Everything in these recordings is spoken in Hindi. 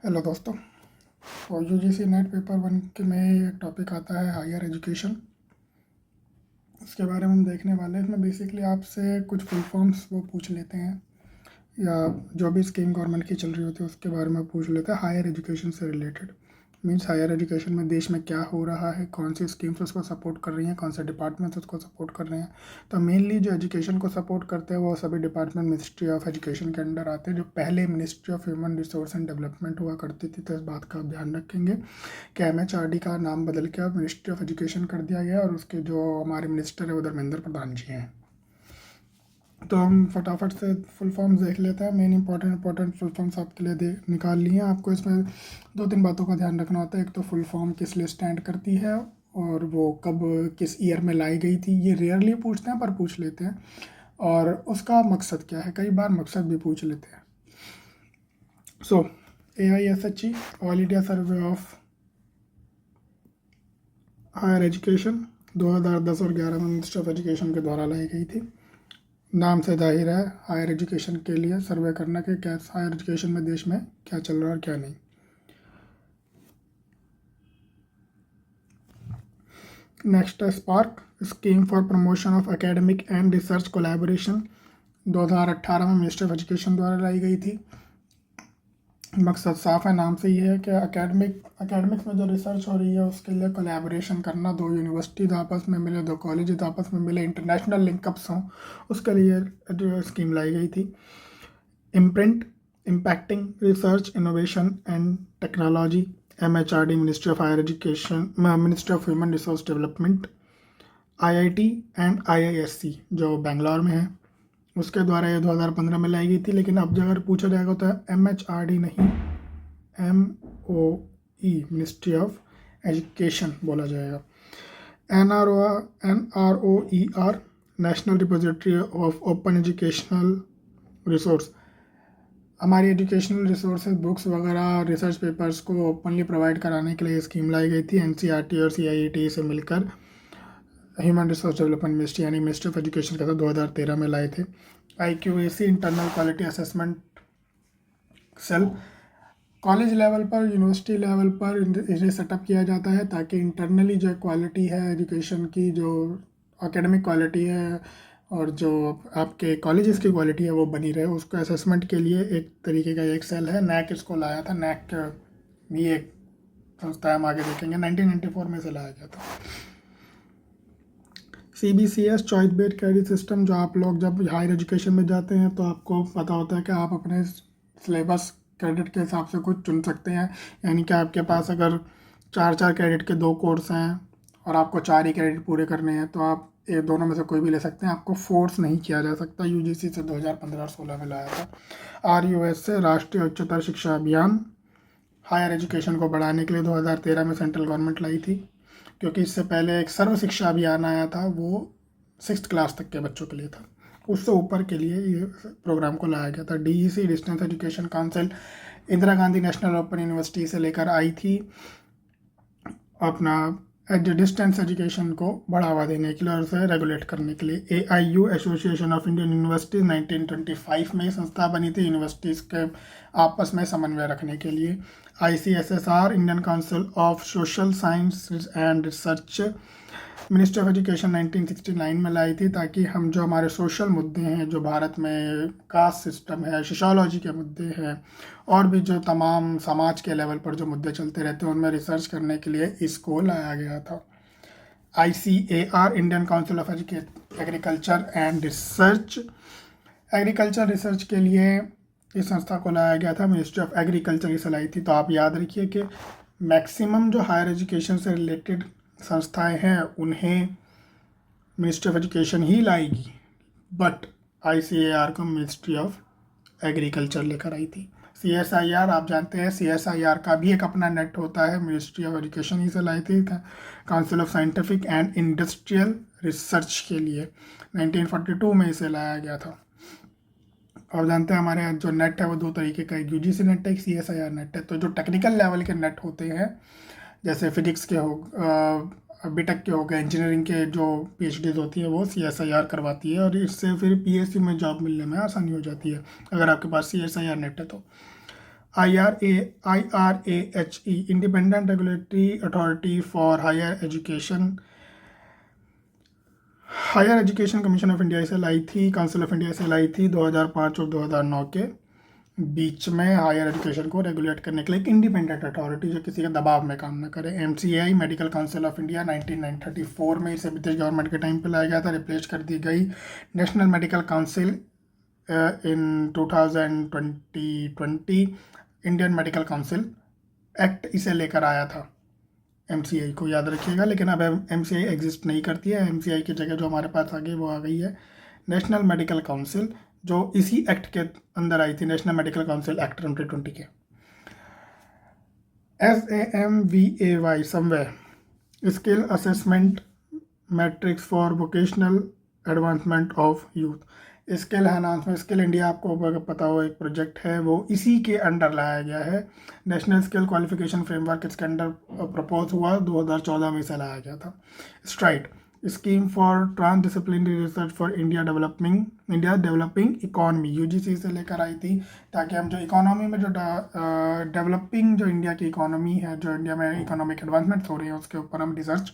हेलो दोस्तों। और यूजीसी नेट पेपर 1 के में एक टॉपिक आता है हायर एजुकेशन। उसके बारे में हम देखने वाले हैं। इसमें बेसिकली आपसे कुछ फुल फॉर्म्स वो पूछ लेते हैं, या जो भी स्कीम गवर्नमेंट की चल रही होती है उसके बारे में पूछ लेते हैं हायर एजुकेशन से रिलेटेड। मीन्स हायर एजुकेशन में देश में क्या हो रहा है, कौन सी स्कीम्स उसको सपोर्ट कर रही हैं, कौन से डिपार्टमेंट्स उसको सपोर्ट कर रहे हैं। तो मेनली जो एजुकेशन को सपोर्ट करते हैं वो सभी डिपार्टमेंट मिनिस्ट्री ऑफ एजुकेशन के अंडर आते हैं। जो पहले ministry of human resource and development हुआ करती थी, तो इस बात का आप ध्यान रखेंगे कि MHRD का नाम बदल के अब मिनिस्ट्री ऑफ एजुकेशन कर दिया गया, और उसके जो हमारे मिनिस्टर है वो धर्मेंद्र प्रधान जी हैं। तो हम फटाफट से फुल फॉर्म्स देख लेते हैं। मेन इंपॉर्टेंट फुल फॉर्म्स आपके लिए निकाल लिए हैं। आपको इसमें 2-3 बातों का ध्यान रखना होता है। एक तो फुल फॉर्म किस लिए स्टैंड करती है, और वो कब किस ईयर में लाई गई थी। ये रेयरली पूछते हैं पर पूछ लेते हैं। और उसका मकसद क्या है, कई बार मकसद भी पूछ लेते हैं। So AISHE all India survey of higher education 2010 और 11 में मिनिस्ट्री ऑफ एजुकेशन के द्वारा लाई गई थी। नाम से जाहिर है हायर एजुकेशन के लिए सर्वे करना कि क्या हायर एजुकेशन में देश में क्या चल रहा है और क्या नहीं। नेक्स्ट है spark, scheme for promotion of academic and research collaboration, 2018 में मिनिस्ट्री ऑफ एजुकेशन द्वारा लाई गई थी। मकसद साफ है, नाम से ही है कि एकेडमिक्स में जो रिसर्च हो रही है उसके लिए कोलैबोरेशन करना, दो यूनिवर्सिटीज़ आपस में मिले, दो कॉलेज आपस में मिले, इंटरनेशनल लिंकअप्स हों, उसके लिए स्कीम लाई गई थी। Imprint, impacting research innovation and technology, MHRD ministry of higher education, ministry of human resource development, IIT and IISc जो बेंगलोर में है, उसके द्वारा ये 2015 में लाई गई थी। लेकिन अब अगर पूछा जाएगा तो MHRD नहीं, MOE मिनिस्ट्री ऑफ एजुकेशन बोला जाएगा। NROER national repository of open educational resource, हमारी एजुकेशनल रिसोर्सेज बुक्स वगैरह रिसर्च पेपर्स को ओपनली प्रोवाइड कराने के लिए स्कीम लाई गई थी। NCERT और CIET से मिलकर ह्यूमन रिसोर्स डेवलपमेंट मिनिस्ट्री यानी मिनिस्ट्री ऑफ एजुकेशन के साथ 2013 में लाए थे। IQAC internal quality assessment cell, college level पर, यूनिवर्सिटी लेवल पर इसे सेटअप किया जाता है ताकि इंटरनली जो क्वालिटी है एजुकेशन की, जो एकेडमिक क्वालिटी है और जो आपके कॉलेजेस की क्वालिटी है वो बनी रहे। उसको असेसमेंट के लिए एक तरीके का एक सेल है, NAC इसको लाया था। NAC भी एक संस्था है, हम आगे देखेंगे, 1994 में से लाया गया था। CBCS choice based credit system, जो आप लोग जब हायर एजुकेशन में जाते हैं तो आपको पता होता है कि आप अपने सिलेबस क्रेडिट के हिसाब से कुछ चुन सकते हैं। यानी कि आपके पास अगर 4 क्रेडिट के 2 कोर्स हैं और आपको 4 ही क्रेडिट पूरे करने हैं तो आप ये दोनों में से कोई भी ले सकते हैं, आपको फोर्स नहीं किया जा सकता। UGC से 2015 और 16 में लाया था। RUS से राष्ट्रीय उच्चतर शिक्षा अभियान, हायर एजुकेशन को बढ़ाने के लिए 2013 में सेंट्रल गवर्नमेंट लाई थी, क्योंकि इससे पहले एक सर्व शिक्षा अभियान आया था, वो 6th क्लास तक के बच्चों के लिए था। उससे ऊपर के लिए ये प्रोग्राम को लाया गया था। DEC distance education council Indira Gandhi national open university से लेकर आई थी अपना डिस्टेंस एजुकेशन को बढ़ावा देने के लिए और उसे रेगुलेट करने के लिए। AIU association of Indian universities 1925 में संस्था बनी थी यूनिवर्सिटीज़ के आपस में समन्वय रखने के लिए। ICSSR Indian council of social science and research ministry of education 1969 में लाई थी, ताकि हम जो हमारे सोशल मुद्दे हैं, जो भारत में कास्ट सिस्टम है, सोशोलॉजी के मुद्दे हैं, और भी जो तमाम समाज के लेवल पर जो मुद्दे चलते रहते हैं उनमें रिसर्च करने के लिए इसको लाया गया था। ICAR Indian council of agriculture and research, agriculture research के लिए इस संस्था को लाया गया था। मिनिस्ट्री ऑफ एग्रीकल्चर इसे लाई थी। तो आप याद रखिए कि मैक्सिमम जो हायर एजुकेशन से रिलेटेड संस्थाएं हैं उन्हें मिनिस्ट्री ऑफ एजुकेशन ही लाएगी, बट ICAR को मिनिस्ट्री ऑफ एग्रीकल्चर लेकर आई थी। CSIR आप जानते हैं, CSIR का भी एक अपना नेट होता है, मिनिस्ट्री ऑफ एजुकेशन ही से लाई थी, council of scientific and industrial research के लिए 1942 में इसे लाया गया था। आप जानते हैं हमारे यहाँ जो नेट है वो 2 तरीके का, एक UGC नेट है, एक CSIR नेट है। तो जो टेक्निकल लेवल के नेट होते हैं, जैसे फिजिक्स के हो, बीटेक के हो गए, इंजीनियरिंग के जो PhDs होती है वो CSIR करवाती है, और इससे फिर PSU में जॉब मिलने में आसानी हो जाती है अगर आपके पास CSIR नेट है तो। IRAHE independent regulatory authority for higher education commission of India इसे लाई थी, काउंसिल ऑफ इंडिया इसे लाई थी 2005 और 2009 के बीच में हायर एजुकेशन को रेगुलेट करने के लिए एक इंडिपेंडेंट अथॉरिटी जो किसी के दबाव में काम न करे। MCAI medical council of India 1934 में इसे ब्रिटिश गवर्नमेंट के टाइम पे लाया गया था, रिप्लेस कर दी गई नेशनल मेडिकल काउंसिल इन 2020 इंडियन मेडिकल काउंसिल एक्ट इसे लेकर आया था। MCAI को याद रखिएगा, लेकिन अब MCAI एग्जिस्ट नहीं करती है। MCAI की जगह जो हमारे पास आ गई वो आ गई है नेशनल मेडिकल काउंसिल, जो इसी एक्ट के अंदर आई थी, नेशनल मेडिकल काउंसिल एक्ट 2020 के। SAMVAY Samvay skill assessment matrix for vocational advancement of youth. Skill enhancement, skill India आपको अगर पता हो एक प्रोजेक्ट है, वो इसी के अंडर लाया गया है। नेशनल स्किल क्वालिफिकेशन फ्रेमवर्क इसके अंडर प्रपोज हुआ, 2014 में इसे लाया गया था। Stride scheme for trans disciplinary research for India developing economy, UGC से लेकर आई थी, ताकि हम जो इकोनॉमी में जो डेवलपिंग जो इंडिया की इकोनॉमी है, जो इंडिया में इकोनॉमिक एडवांसमेंट हो रही है, उसके ऊपर हम रिसर्च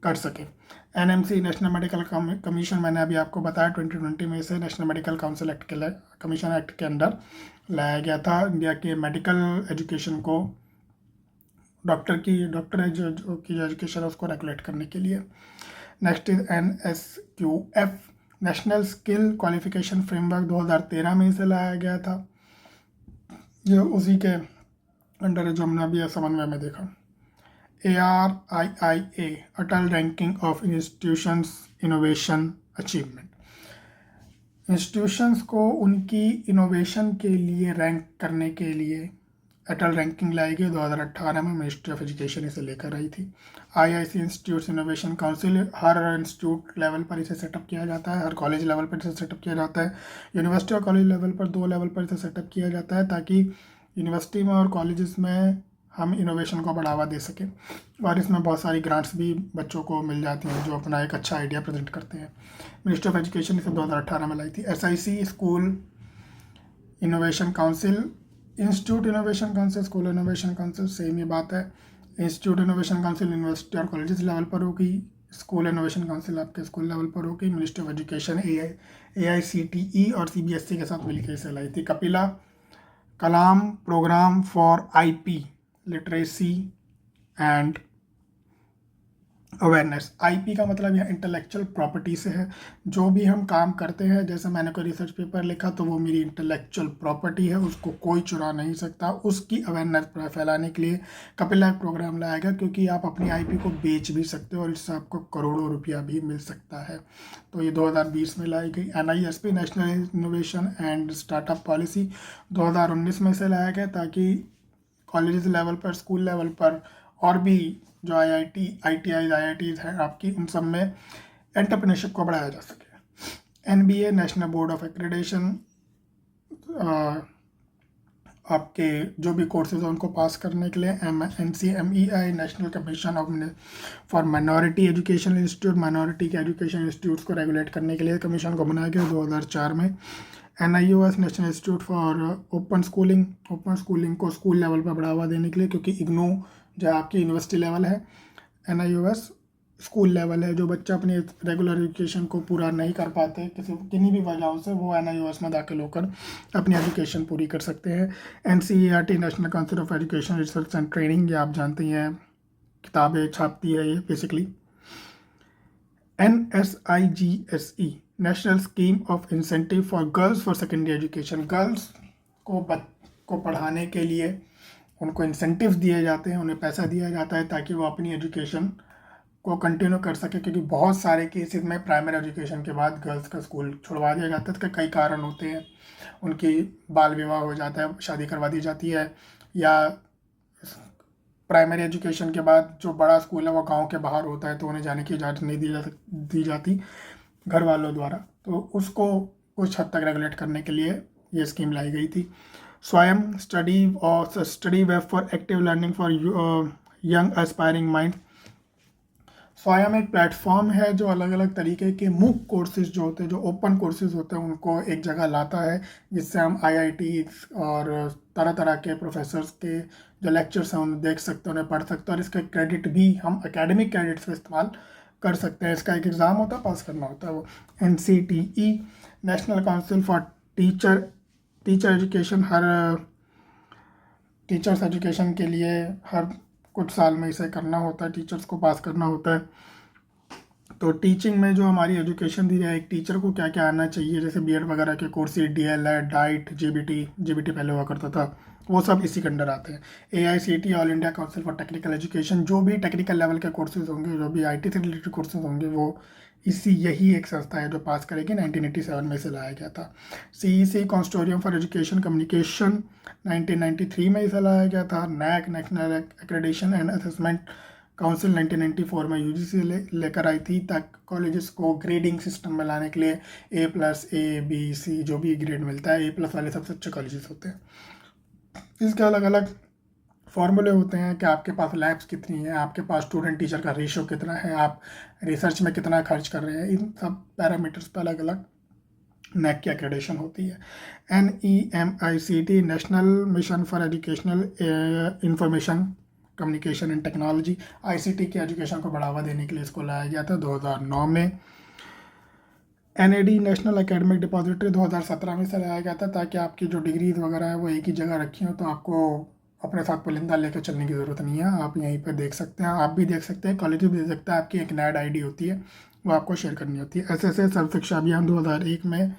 कर सकें। NMC नेशनल मेडिकल कमीशन, मैंने अभी आपको बताया 2020 में इसे नेशनल मेडिकल काउंसिल एक्ट के कमीशन एक्ट के अंदर लाया गया था। इंडिया के मेडिकल एजुकेशन को, डॉक्टर की एजुकेशन है उसको रेगुलेट करने के लिए। Next is NSQF national skill qualification framework, 2013 में इसे लाया गया था, जो उसी के अंडर है जो हमने अभी समन्वय में देखा। ARIIA Atal ranking of institutions innovation achievement, institutions को उनकी इनोवेशन के लिए रैंक करने के लिए अटल रैंकिंग लाई गई। 2018 में मिनिस्ट्री ऑफ एजुकेशन इसे लेकर आई थी। IIC इंस्टीट्यूट इनोवेशन काउंसिल, हर इंस्टीट्यूट लेवल पर इसे सेटअप किया जाता है, हर कॉलेज लेवल पर इसे सेटअप किया जाता है। यूनिवर्सिटी और कॉलेज लेवल पर, 2 लेवल पर इसे सेटअप किया जाता है, ताकि यूनिवर्सिटी में और कॉलेजेस में हम इनोवेशन को बढ़ावा दे सकें, और इसमें बहुत सारी ग्रांट्स भी बच्चों को मिल जाती हैं जो अपना एक अच्छा आइडिया प्रेजेंट करते हैं। मिनिस्ट्री ऑफ एजुकेशन इसे 2018 में लाई थी। SIC school innovation council, institute innovation council, school innovation council, same ही बात है। इंस्टीट्यूट इनोवेशन काउंसिल यूनिवर्सिटी और कॉलेजेस लेवल पर होगी, स्कूल इनोवेशन काउंसिल आपके स्कूल लेवल पर होगी। मिनिस्ट्री ऑफ एजुकेशन AICTE और CBSE के साथ मिलकर इसे लाई थी। Kapila Kalam program for IP literacy and awareness. IP का मतलब यह इंटेलेक्चुअल प्रॉपर्टी से है। जो भी हम काम करते हैं, जैसे मैंने कोई रिसर्च पेपर लिखा तो वो मेरी इंटेलेक्चुअल प्रॉपर्टी है, उसको कोई चुरा नहीं सकता। उसकी अवेयरनेस फैलाने के लिए कपिला एक प्रोग्राम लाया गया, क्योंकि आप अपनी IP को बेच भी सकते हो और इससे आपको करोड़ों रुपया भी मिल सकता है। तो ये 2020 में लाई गई। NISP national innovation and startup policy 2019 में से लाया गया, ताकि कॉलेज लेवल पर, स्कूल लेवल पर और भी जो IITs हैं आपकी, उन सब में एंटरप्रेन्योरशिप को बढ़ाया जा सके। NBA national board of accreditation, आपके जो भी कोर्सेज हैं उनको पास करने के लिए। NCMEI national commission of for minority education institute, minority के एजुकेशन इंस्टीट्यूट्स को रेगुलेट करने के लिए कमीशन को बनाया गया 2004 में। NIOS national institute for open schooling को स्कूल लेवल पर बढ़ावा देने के लिए, क्योंकि IGNOU जो आपकी यूनिवर्सिटी लेवल है, NIOS स्कूल लेवल है। जो बच्चा अपनी रेगुलर एजुकेशन को पूरा नहीं कर पाते किन्हीं भी वजहों से, वो NIOS में दाखिल होकर अपनी एजुकेशन पूरी कर सकते हैं। NCERT national council of education research and training, ये आप जानते हैं, किताबें छापती है ये basically. NSIGSE national scheme of incentive for girls for secondary education, girls को पढ़ाने के लिए उनको इंसेंटिव्स दिए जाते हैं, उन्हें पैसा दिया जाता है ताकि वो अपनी एजुकेशन को कंटिन्यू कर सके, क्योंकि बहुत सारे केसेस में प्राइमरी एजुकेशन के बाद गर्ल्स का स्कूल छुड़वा दिया जाता है। इसके कई कारण होते हैं, उनकी बाल विवाह हो जाता है, शादी करवा दी जाती है, या प्राइमरी एजुकेशन के बाद जो बड़ा स्कूल है वो गांव के बाहर होता है, तो उन्हें जाने की इजाज़त नहीं दी जाती घर वालों द्वारा, तो उसको कुछ हद तक रेगुलेट करने के लिए ये स्कीम लाई गई थी। स्वयं study web for active learning for young aspiring mind, स्वयं एक प्लेटफॉर्म है जो अलग अलग तरीके के मूक कोर्सेज जो होते हैं, जो ओपन कोर्सेज होते हैं, उनको एक जगह लाता है, जिससे हम आईआईटी और तरह तरह के प्रोफेसर्स के जो लेक्चर्स हैं उन्हें देख सकते हैं, उन्हें पढ़ सकते हैं, और इसका क्रेडिट भी हम एकेडमिक क्रेडिट्स में इस्तेमाल कर सकते हैं। इसका एक एग्ज़ाम होता है, पास करना होता है, वो NCTE national council for teacher education, her teachers education के लिए हर कुछ साल में इसे करना होता है, टीचर्स को पास करना होता है। तो टीचिंग में जो हमारी एजुकेशन दी जाए, एक टीचर को क्या क्या आना चाहिए, जैसे बीएड वगैरह के कोर्स, DLED, डाइट, जीबीटी पहले हुआ करता था, वो सब इसी के अंडर आते हैं। AICTE all India council for technical education, जो भी टेक्निकल लेवल के कोर्सेज होंगे, जो भी IT से रिलेटेड कोर्सेज होंगे, वो यही एक संस्था है जो पास करेगी। 1987 में इसे लाया गया था। CEC consortium for education communication 1993 में इसे लाया गया था। NAAC national accreditation and assessment council 1994 में UGC लेकर आई थी, ताकि कॉलेजेस को ग्रेडिंग सिस्टम में लाने के लिए A+, A, B, C जो भी ग्रेड मिलता है, A+ वाले सबसे अच्छे कॉलेजेस होते हैं। इसके अलग अलग फॉर्मूले होते हैं कि आपके पास लैब्स कितनी है, आपके पास स्टूडेंट टीचर का रेशो कितना है, आप रिसर्च में कितना खर्च कर रहे हैं, इन सब पैरामीटर्स पर अलग अलग NAAC की एक्रेडिटेशन होती है। NEMICT national mission for educational information communication and technology, ICT की एजुकेशन को बढ़ावा देने के लिए इसको लाया गया था 2009 में। NAD नेशनल एकेडमिक डिपॉजिटरी 2017 में से लाया गया था, ताकि आपकी जो डिग्रीज वगैरह है वो एक ही जगह रखी हो, तो आपको अपने साथ पुलिंदा लेकर चलने की ज़रूरत नहीं है, आप यहीं पर देख सकते हैं, आप भी देख सकते हैं, कॉलेज भी देख सकते हैं। आपकी एक NAD ID होती है, वो आपको शेयर करनी होती है। SSA सर्व शिक्षा अभियान 2001 में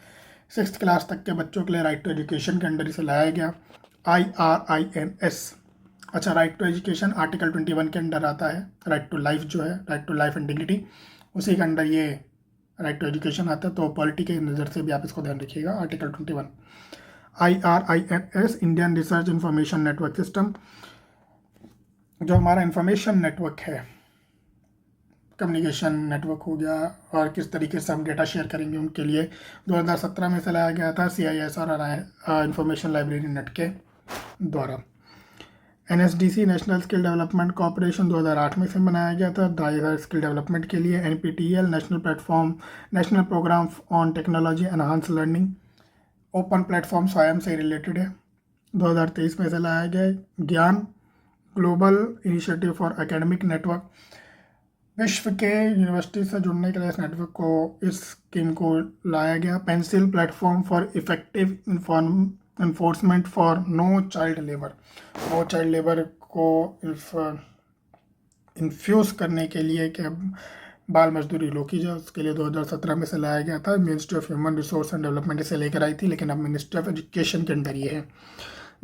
6th क्लास तक के बच्चों के लिए राइट टू एजुकेशन के अंडर इसे लाया गया। IRINS, अच्छा, राइट टू एजुकेशन आर्टिकल 21 के अंडर आता है। राइट टू लाइफ जो है, right to life and dignity, उसी के अंडर ये राइट टू एजुकेशन आता है, तो पॉलिटी के नज़र से भी आप इसको ध्यान रखिएगा, article 21। IRINS Indian research information network system, जो हमारा इंफॉर्मेशन नेटवर्क है, कम्युनिकेशन नेटवर्क हो गया, और किस तरीके से हम डेटा शेयर करेंगे उनके लिए 2017 में से लाया गया था, CISR और इंफॉर्मेशन लाइब्रेरी नेट के द्वारा। NSDC national skill development corporation 2008 में से बनाया गया था हायर स्किल डेवलपमेंट के लिए। NPTEL national platform, national programme on technology enhance learning, open platform Swayam से रिलेटेड है, 2023 में से लाया गया। ज्ञान global initiative for academic network, विश्व के यूनिवर्सिटी से जुड़ने के लिए इस नेटवर्क को, इस स्कीम को लाया गया। Pencil platform for effective enforcement for no child labour, no child labour को इन्फ्यूज़ करने के लिए कि बाल मजदूरी रोकी जाए, उसके लिए 2017 में से लाया गया था। Ministry of human resource and development इसे लेकर आई थी, लेकिन अब मिनिस्ट्री ऑफ एजुकेशन के अंदर ये है।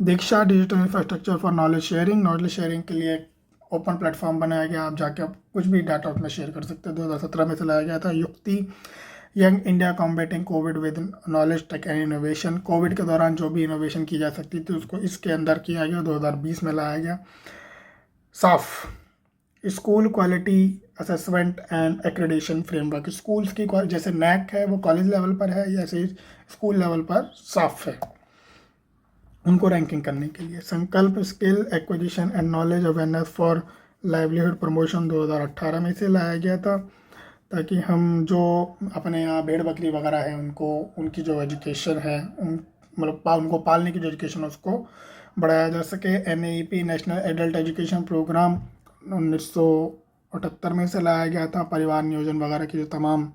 Diksha digital infrastructure for knowledge sharing के लिए ओपन प्लेटफॉर्म बनाया गया, आप जाके आप कुछ भी डाटा उसमें शेयर कर सकते हैं, 2017 में से लाया गया था। Yukti young India combating Covid with knowledge tech and innovation, Covid के दौरान जो भी इनोवेशन की जा सकती थी उसको इसके अंदर किया गया, 2020 में लाया गया। साफ school quality assessment and accreditation framework, schools की जैसे NAAC है वो कॉलेज लेवल पर है, जैसे स्कूल लेवल पर साफ है, उनको रैंकिंग करने के लिए। संकल्प skill acquisition and knowledge awareness for livelihood promotion 2018 में से लाया गया था, ताकि हम जो अपने यहाँ भेड़ बकरी वगैरह है उनको, उनकी जो एजुकेशन है, मतलब उनको पालने की जो एजुकेशन है उसको बढ़ाया जा सके। NAEP national adult education programme 1978 में से लाया गया था। परिवार नियोजन वगैरह की जो तमाम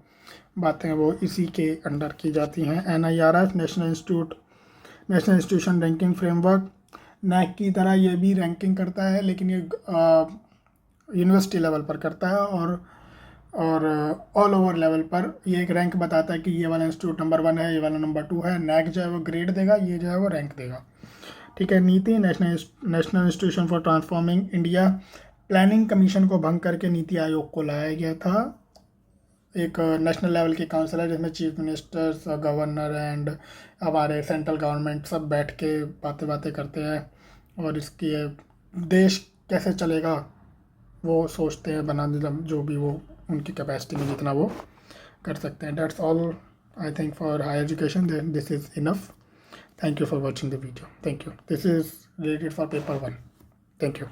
बातें हैं वो इसी के अंडर की जाती हैं। NIRF national institution ranking framework, NAAC की तरह ये भी रैंकिंग करता है, लेकिन ये यूनिवर्सिटी लेवल पर करता है, और ऑल ओवर लेवल पर ये एक रैंक बताता है कि ये वाला इंस्टीट्यूट नंबर 1 है, ये वाला नंबर 2 है। NAAC जो है वो ग्रेड देगा, ये जो है वो रैंक देगा, ठीक है। नीति national institution for transforming India, planning commission को भंग करके नीति आयोग को लाया गया था। एक नेशनल लेवल की काउंसिल है जिसमें चीफ मिनिस्टर्स, गवर्नर एंड हमारे सेंट्रल गवर्नमेंट सब बैठ के बातें करते हैं, और इसकी देश कैसे चलेगा वो सोचते हैं, बना जो भी वो उनकी कैपेसिटी में जितना वो कर सकते हैं। That's all I think for higher education, this is enough. Thank you for watching the video, thank you. This is related for paper 1, thank you.